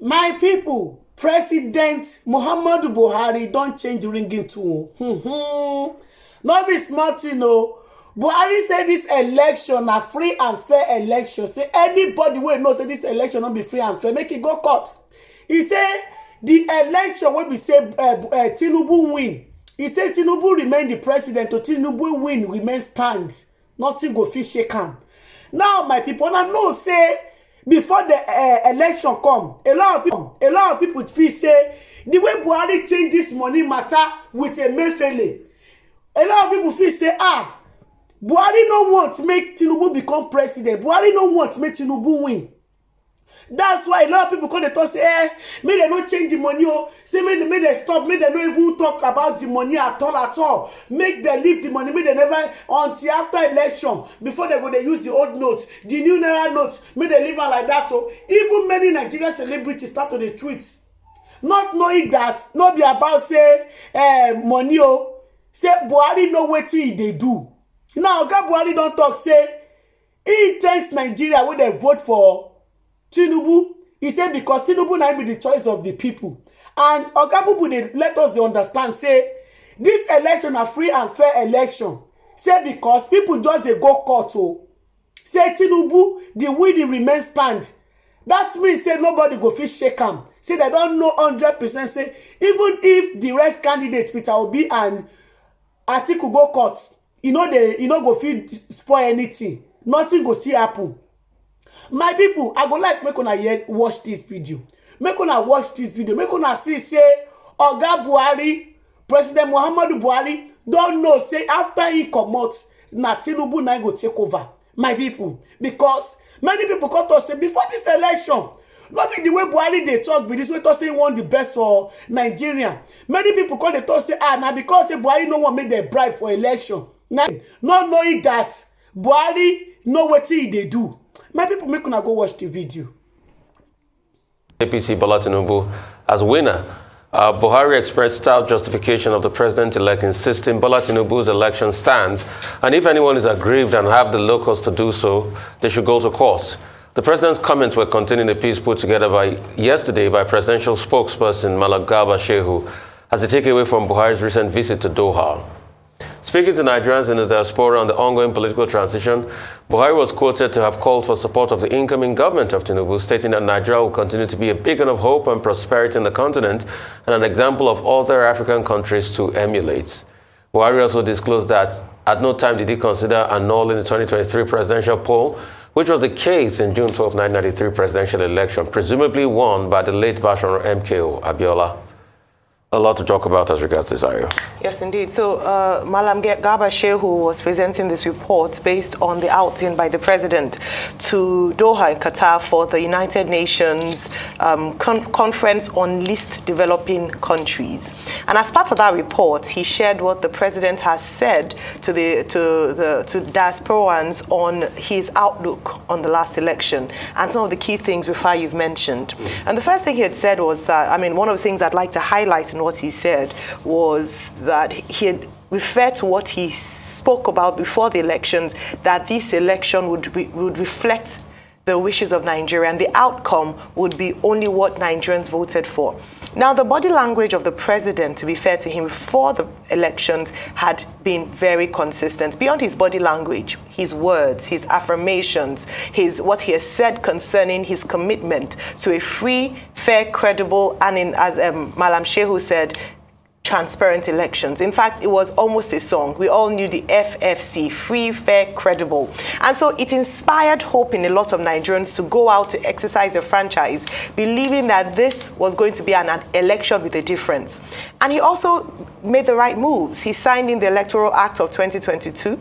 My people, President Muhammadu Buhari don't change ringing tone. Not be smart, you know. Buhari say this election na free and fair election. Say anybody wey know say this election not be free and fair, make it go court. He say the election wey be say Tinubu win. He say Tinubu remain the president, to Tinubu win remain stand. Nothing go fit shake am. Now my people, na know say before the election come, a lot of people feel say the way Buhari change this money matter with Emefiele, a lot of people feel say Buhari no want make Tinubu become president. Buhari no want make Tinubu win. That's why a lot of people come dey talk say make dem no change the money say make dem stop, make dem no even talk about the money at all, make dem leave the money, make dem never until after election before they go dey use the old notes, the new naira notes, make dem leave am like that. Even many Nigerian celebrities start to dey tweet, not knowing that no be about say money say Buhari know wetin e dey do. Now oga Buhari don talk say he thanks Nigeria wey dem vote for Tinubu. He said because Tinubu na be the choice of the people. And oga Bubu dey let us understand say this election a free and fair election. Say because people just dey go court say Tinubu the win remain stand. That means say nobody go fit shake am. Say they don't know 100% say even if the rest candidates Peter Obi and Atiku go court, you know go fit spoil anything. Nothing go still happen. My people, I go like make una watch this video. Make una watch this video. Make una see say oga Buhari, President Muhammadu Buhari don't know say after he comot na Tinubu na go take over. My people, because many people come to say before this election, not be the way Buhari dey talk be this way to say he want the best for Nigeria. Many people come dey talk say na because say Buhari no want make dem bribe for election. Now, not knowing that Buhari know wetin he dey do. My people, make una go watch the video. APC Bola Tinubu as winner. Buhari expressed stout justification of the president-elect, insisting Bola Tinubu's election stands, and if anyone is aggrieved and have the locals to do so, they should go to court. The president's comments were contained in a piece put together yesterday by presidential spokesperson Malam Garba Shehu as a takeaway from Buhari's recent visit to Doha. Speaking to Nigerians in the diaspora on the ongoing political transition, Buhari was quoted to have called for support of the incoming government of Tinubu, stating that Nigeria will continue to be a beacon of hope and prosperity in the continent and an example of other African countries to emulate. Buhari also disclosed that at no time did he consider annulling the 2023 presidential poll, which was the case in June 12, 1993 presidential election, presumably won by the late version of MKO, Abiola. A lot to talk about as regards this area. Yes, indeed. So, Malam Garba Shehu was presenting this report based on the outing by the president to Doha in Qatar for the United Nations Conference on Least Developing Countries. And as part of that report, he shared what the president has said to diasporans on his outlook on the last election and some of the key which Rufai you've mentioned. And the first thing he had said was that, I mean, one of the things I'd like to highlight in what he said was that he had referred to what he spoke about before the elections, that this election would reflect the wishes of Nigeria and the outcome would be only what Nigerians voted for. Now, the body language of the president, to be fair to him, before the elections had been very consistent. Beyond his body language, his words, his affirmations, what he has said concerning his commitment to a free, fair, credible, and as Malam Shehu said, transparent elections. In fact, it was almost a song. We all knew the FFC, free, fair, credible. And so it inspired hope in a lot of Nigerians to go out to exercise their franchise, believing that this was going to be an election with a difference. And he also made the right moves. He signed in the Electoral Act of 2022.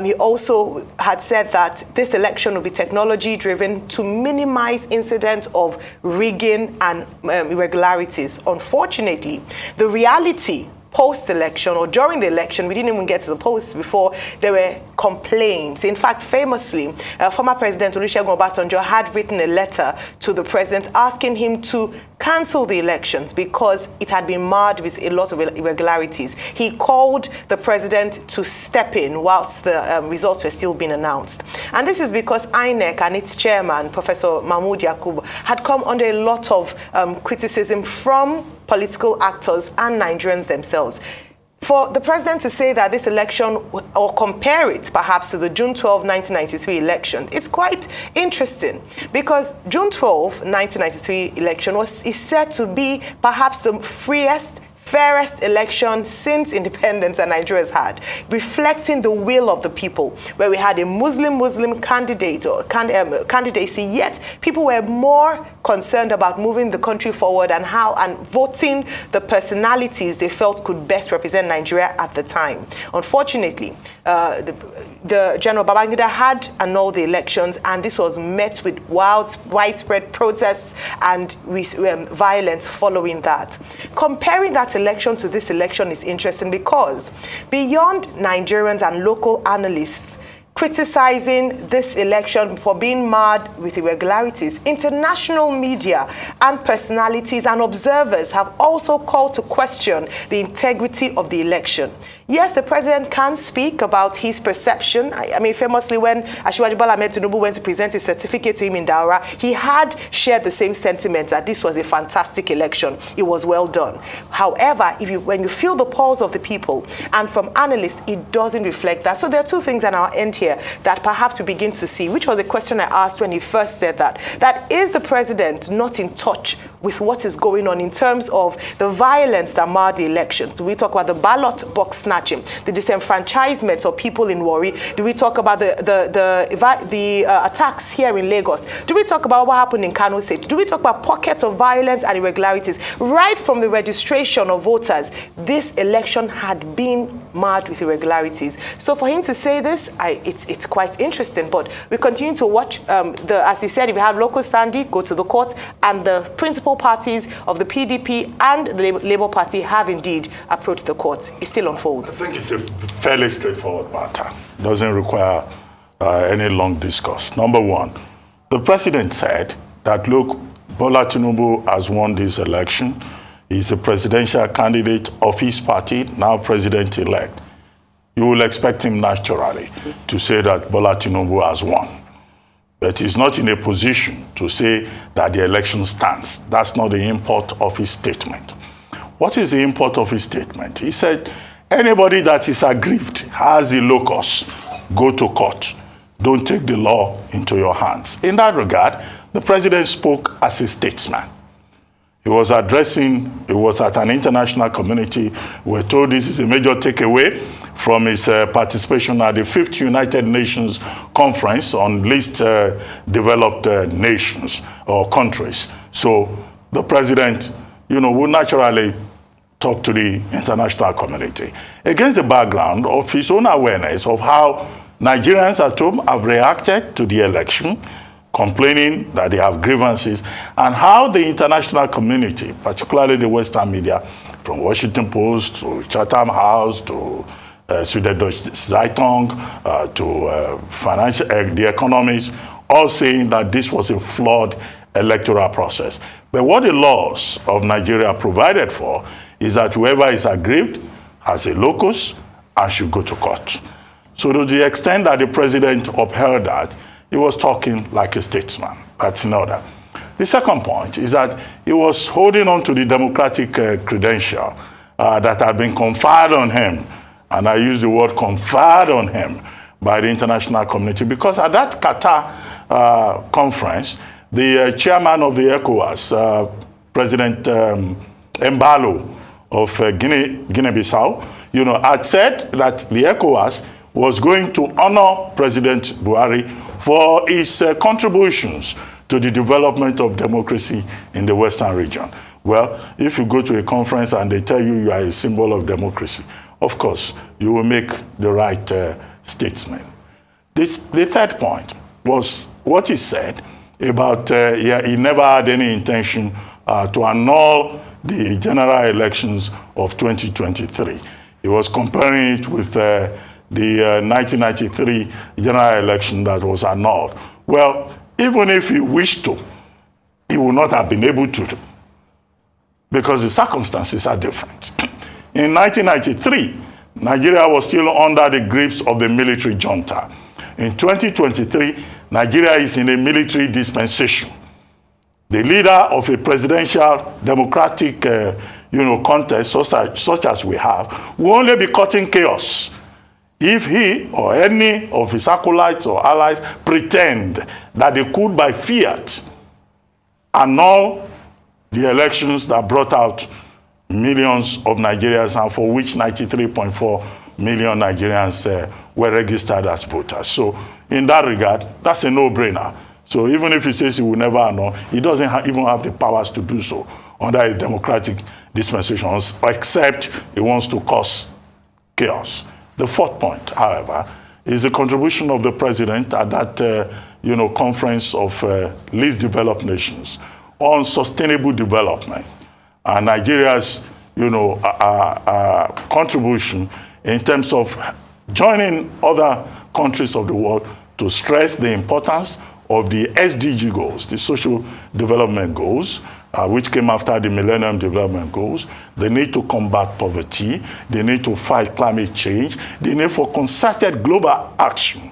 He also had said that this election will be technology-driven to minimize incidents of rigging and irregularities. Unfortunately, the reality post-election or during the election, we didn't even get to the post before there were complaints. In fact, famously, former President Olusegun Obasanjo had written a letter to the president asking him to cancel the elections because it had been marred with a lot of irregularities. He called the president to step in whilst the results were still being announced. And this is because INEC and its chairman, Professor Mahmoud Yakub, had come under a lot of criticism from political actors and Nigerians themselves. For the president to say that this election, or compare it perhaps to the June 12, 1993 election, it's quite interesting because June 12, 1993 election is said to be perhaps the freest, fairest election since independence that Nigeria's had, reflecting the will of the people, where we had a Muslim candidate or candidacy, yet people were more concerned about moving the country forward and voting the personalities they felt could best represent Nigeria at the time. Unfortunately, the General Babangida had annulled the elections, and this was met with widespread protests and violence following that. Comparing that election to this election is interesting because beyond Nigerians and local analysts criticizing this election for being marred with irregularities, international media and personalities and observers have also called to question the integrity of the election. Yes, the president can speak about his perception. I mean, famously, when Asiwaju Bola Ahmed Tinubu went to present his certificate to him in Daura, he had shared the same sentiments that this was a fantastic election. It was well done. However, when you feel the pulse of the people and from analysts, it doesn't reflect that. So there are two things at our end here that perhaps we begin to see, which was the question I asked when he first said that is the president not in touch with what is going on in terms of the violence that marred the elections? We talk about the ballot box snatching, the disenfranchisement of people in Warri. Do we talk about the attacks here in Lagos? Do we talk about what happened in Kano State? Do we talk about pockets of violence and irregularities? Right from the registration of voters, this election had been marred with irregularities. So for him to say this, it's quite interesting. But we continue to watch. As he said, if you have local standing, go to the court, and the principal parties of the PDP and the Labour Party have indeed approached the courts. It still unfolds. I think it's a fairly straightforward matter. It doesn't require any long discourse. Number one, the president said that, look, Bola Tinubu has won this election. He's a presidential candidate of his party, now president-elect. You will expect him naturally to say that Bola Tinubu has won. But he's not in a position to say that the election stands. That's not the import of his statement. What is the import of his statement? He said, anybody that is aggrieved, has a locus, go to court. Don't take the law into your hands. In that regard, the president spoke as a statesman. He was at an international community. We're told this is a major takeaway from his participation at the 5th United Nations Conference on least developed nations or countries. So the president, will naturally talk to the international community against the background of his own awareness of how Nigerians at home have reacted to the election, complaining that they have grievances, and how the international community, particularly the Western media, from Washington Post to Chatham House to Süddeutsche Zeitung to the Economist, all saying that this was a flawed electoral process. But what the laws of Nigeria provided for is that whoever is aggrieved has a locus and should go to court. So to the extent that the president upheld that, he was talking like a statesman. That's in order. The second point is that he was holding on to the democratic credential that had been conferred on him, and I use the word conferred on him, by the international community, because at that Qatar conference, the chairman of the ECOWAS, President Embalo of Guinea-Bissau, had said that the ECOWAS was going to honor President Buhari for his contributions to the development of democracy in the Western region. Well, if you go to a conference and they tell you are a symbol of democracy, of course, you will make the right statement. The third point was what he said about he never had any intention to annul the general elections of 2023. He was comparing it with the 1993 general election that was annulled. Well, even if he wished to, he would not have been able to, because the circumstances are different. In 1993, Nigeria was still under the grips of the military junta. In 2023, Nigeria is in a military dispensation. The leader of a presidential democratic contest such as we have will only be causing chaos if he or any of his acolytes or allies pretend that they could, by fiat, annul the elections that brought out millions of Nigerians and for which 93.4 million Nigerians were registered as voters. So in that regard, that's a no-brainer. So even if he says he will never annul, he doesn't even have the powers to do so under a democratic dispensation, except he wants to cause chaos. The fourth point, however, is the contribution of the president at that conference of least developed nations on sustainable development and Nigeria's contribution in terms of joining other countries of the world to stress the importance of the SDG goals, the social development goals, which came after the Millennium Development Goals. The need to combat poverty, the need to fight climate change, the need for concerted global action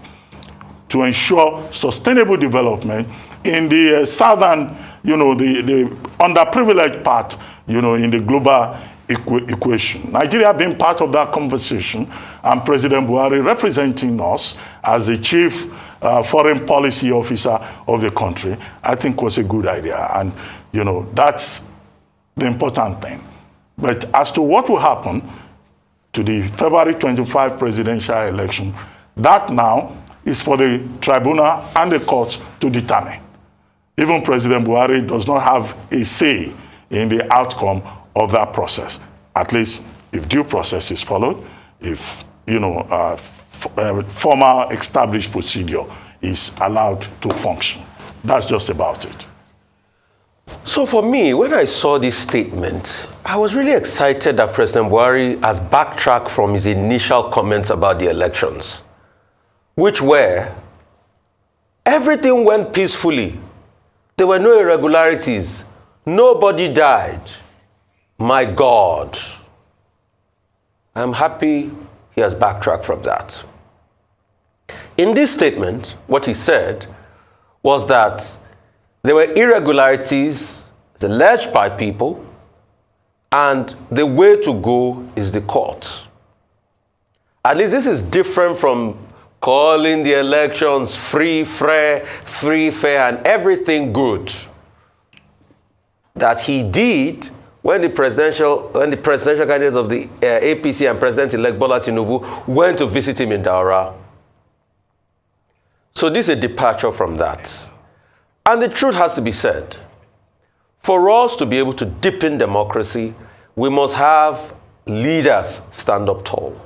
to ensure sustainable development in the southern, the underprivileged part, in the global equation. Nigeria being part of that conversation, and President Buhari representing us as the chief foreign policy officer of the country, I think was a good idea. And, that's the important thing. But as to what will happen to the February 25 presidential election, that now is for the tribunal and the courts to determine. Even President Buhari does not have a say in the outcome of that process, at least if due process is followed, if, formal established procedure is allowed to function. That's just about it. So for me, when I saw this statement, I was really excited that President Buhari has backtracked from his initial comments about the elections, which were, everything went peacefully. There were no irregularities. Nobody died. My God. I'm happy he has backtracked from that. In this statement, what he said was that there were irregularities alleged by people, and the way to go is the court. At least this is different from calling the elections free, fair, and everything good that he did when the presidential candidates of the APC and President-elect Bola Tinubu went to visit him in Daura. So this is a departure from that. And the truth has to be said. For us to be able to deepen democracy, we must have leaders stand up tall.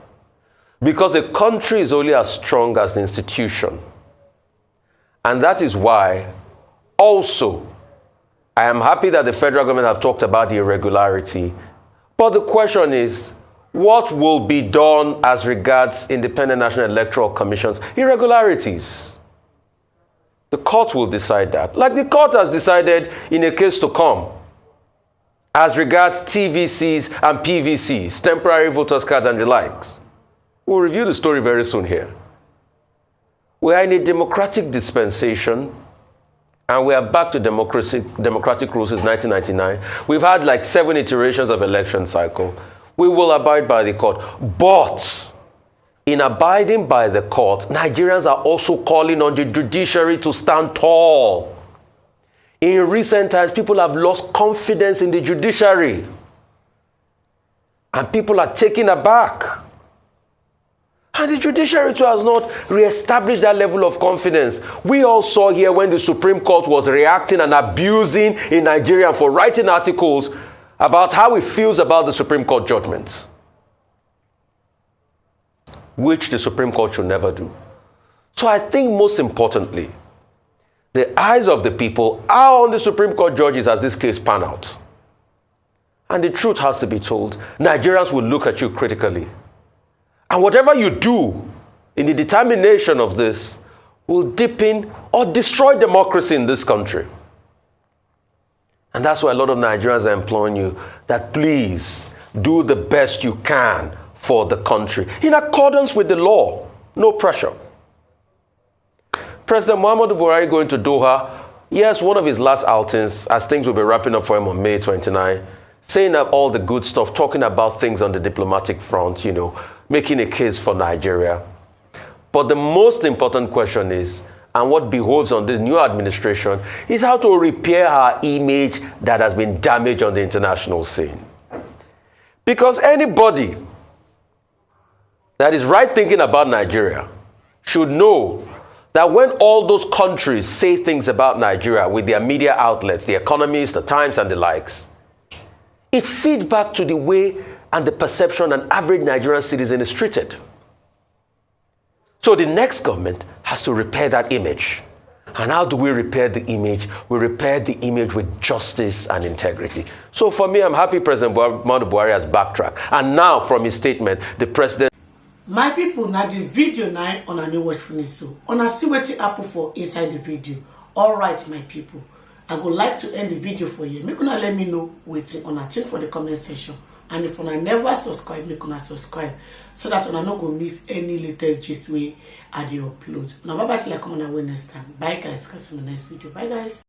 Because a country is only as strong as the institution. And that is why also I am happy that the federal government have talked about the irregularity. But the question is, what will be done as regards Independent National Electoral Commission's irregularities? The court will decide that. Like the court has decided in a case to come as regards TVCs and PVCs, temporary voters cards and the likes. We'll review the story very soon here. We are in a democratic dispensation, and we are back to democratic rules since 1999. We've had like 7 iterations of election cycle. We will abide by the court. But in abiding by the court, Nigerians are also calling on the judiciary to stand tall. In recent times, people have lost confidence in the judiciary. And people are taken aback. And the judiciary too has not re-established that level of confidence. We all saw here when the Supreme Court was reacting and abusing a Nigerian for writing articles about how he feels about the Supreme Court judgments, which the Supreme Court should never do. So I think most importantly, the eyes of the people are on the Supreme Court judges as this case pan out. and the truth has to be told, Nigerians will look at you critically. And whatever you do in the determination of this will deepen or destroy democracy in this country. And that's why a lot of Nigerians are imploring you that please do the best you can for the country in accordance with the law. No pressure. President Muhammadu Buhari going to Doha, yes, one of his last outings, as things will be wrapping up for him on May 29, saying up all the good stuff, talking about things on the diplomatic front, making a case for Nigeria. But the most important question is, and what behoves on this new administration, is how to repair our image that has been damaged on the international scene. Because anybody that is right thinking about Nigeria should know that when all those countries say things about Nigeria with their media outlets, the Economist, the Times, and the likes, it feeds back to the way and the perception an average Nigerian citizen is treated. So the next government has to repair that image. And how do we repair the image? We repair the image with justice and integrity. So for me, I'm happy President Muhammadu Buhari has backtracked. And now from his statement, the president... My people, now the video now on a new watch finish so. On a see what happen for inside the video. Alright, my people. I would like to end the video for you. Make una let me know waiting on a thing for the comment section. And if una never subscribe, make una subscribe so that una not go miss any latest gist way I dey upload. Now bye bye till I come on our next time. Bye guys, catch you in the next video. Bye guys.